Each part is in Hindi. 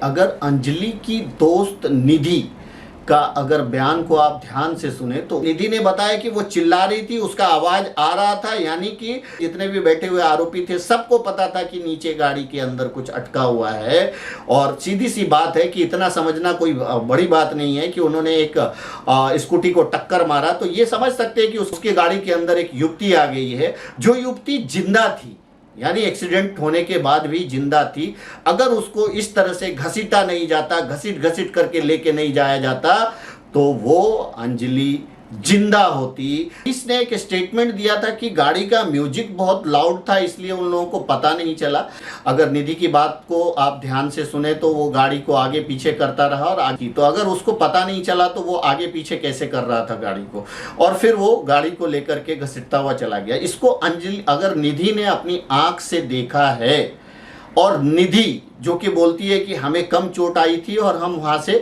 अगर अंजलि की दोस्त निधि का अगर बयान को आप ध्यान से सुने तो निधि ने बताया कि वो चिल्ला रही थी, उसका आवाज आ रहा था, यानी कि जितने भी बैठे हुए आरोपी थे सबको पता था कि नीचे गाड़ी के अंदर कुछ अटका हुआ है। और सीधी सी बात है कि इतना समझना कोई बड़ी बात नहीं है कि उन्होंने एक स्कूटी को टक्कर मारा, तो ये समझ सकते हैं कि उसकी गाड़ी के अंदर एक युवती आ गई है, जो युवती जिंदा थी, यानी एक्सीडेंट होने के बाद भी जिंदा थी। अगर उसको इस तरह से घसीटा नहीं जाता, घसीट घसीट करके लेके नहीं जाया जाता, तो वो अंजलि जिंदा होती। इसने एक स्टेटमेंट दिया था कि गाड़ी का म्यूजिक बहुत लाउड था, इसलिए उन लोगों को पता नहीं चला। अगर निधि की बात को आप ध्यान से सुने तो वो गाड़ी को आगे पीछे करता रहा और आगे, तो अगर उसको पता नहीं चला तो वो आगे पीछे कैसे कर रहा था गाड़ी को, और फिर वो गाड़ी को लेकर के घसीटता हुआ चला गया। इसको अंजलि, अगर निधि ने अपनी आंख से देखा है, और निधि जो कि बोलती है कि हमें कम चोट आई थी और हम वहाँ से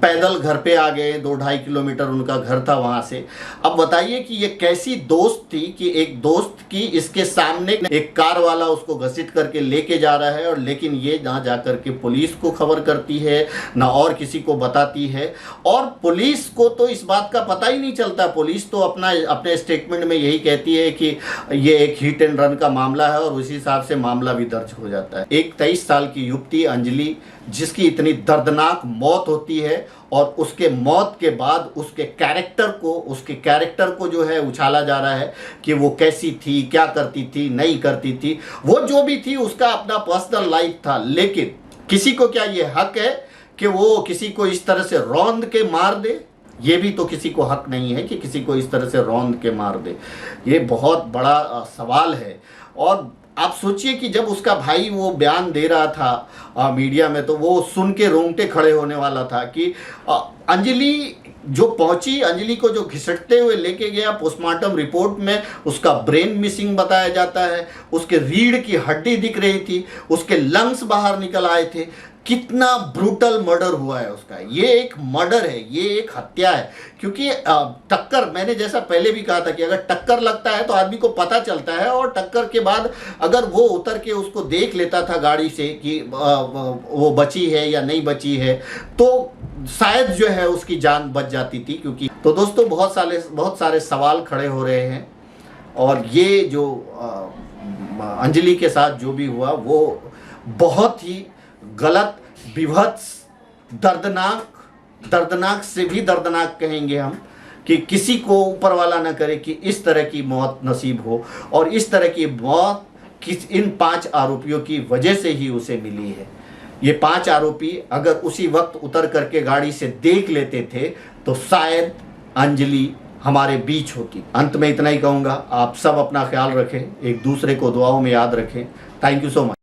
पैदल घर पे आ गए, 2-2.5 किलोमीटर उनका घर था वहाँ से। अब बताइए कि ये कैसी दोस्त थी कि एक दोस्त की इसके सामने एक कार वाला उसको घसीट करके लेके जा रहा है, और लेकिन ये ना जा करके पुलिस को खबर करती है, ना और किसी को बताती है। और पुलिस को तो इस बात का पता ही नहीं चलता। पुलिस तो अपने स्टेटमेंट में यही कहती है कि ये एक हिट एंड रन का मामला है, और उसी हिसाब से मामला भी दर्ज हो जाता है। एक 23 साल की युवती अंजलि, जिसकी इतनी दर्दनाक मौत होती है, और उसके मौत के बाद उसके कैरेक्टर को जो है उछाला जा रहा है कि वो कैसी थी, क्या करती थी, नहीं करती थी। वो जो भी थी उसका अपना पर्सनल लाइफ था, लेकिन किसी को क्या ये हक है कि वो किसी को इस तरह से रौंद के मार दे? ये भी तो किसी को हक नहीं है कि किसी को इस तरह से रौंद के मार दे। ये बहुत बड़ा सवाल है। और आप सोचिए कि जब उसका भाई वो बयान दे रहा था मीडिया में, तो वो सुन के रोंगटे खड़े होने वाला था कि अंजलि जो पहुंची, अंजलि को जो घिसटते हुए लेके गया, पोस्टमार्टम रिपोर्ट में उसका ब्रेन मिसिंग बताया जाता है, उसके रीढ़ की हड्डी दिख रही थी, उसके लंग्स बाहर निकल आए थे। कितना ब्रूटल मर्डर हुआ है उसका। ये एक मर्डर है, ये एक हत्या है। क्योंकि टक्कर, मैंने जैसा पहले भी कहा था कि अगर टक्कर लगता है तो आदमी को पता चलता है, और टक्कर के बाद अगर वो उतर के उसको देख लेता था गाड़ी से कि वो बची है या नहीं बची है, तो शायद जो है उसकी जान बच जाती थी। क्योंकि तो दोस्तों बहुत सारे सवाल खड़े हो रहे हैं, और ये जो अंजलि के साथ जो भी हुआ वो बहुत ही गलत, विभत्स, दर्दनाक से भी दर्दनाक कहेंगे हम, कि किसी को ऊपर वाला ना करे कि इस तरह की मौत नसीब हो। और इस तरह की मौत इन 5 आरोपियों की वजह से ही उसे मिली है। ये 5 आरोपी अगर उसी वक्त उतर करके गाड़ी से देख लेते थे तो शायद अंजलि हमारे बीच होती। अंत में इतना ही कहूँगा, आप सब अपना ख्याल रखें, एक दूसरे को दुआओं में याद रखें। Thank you so much.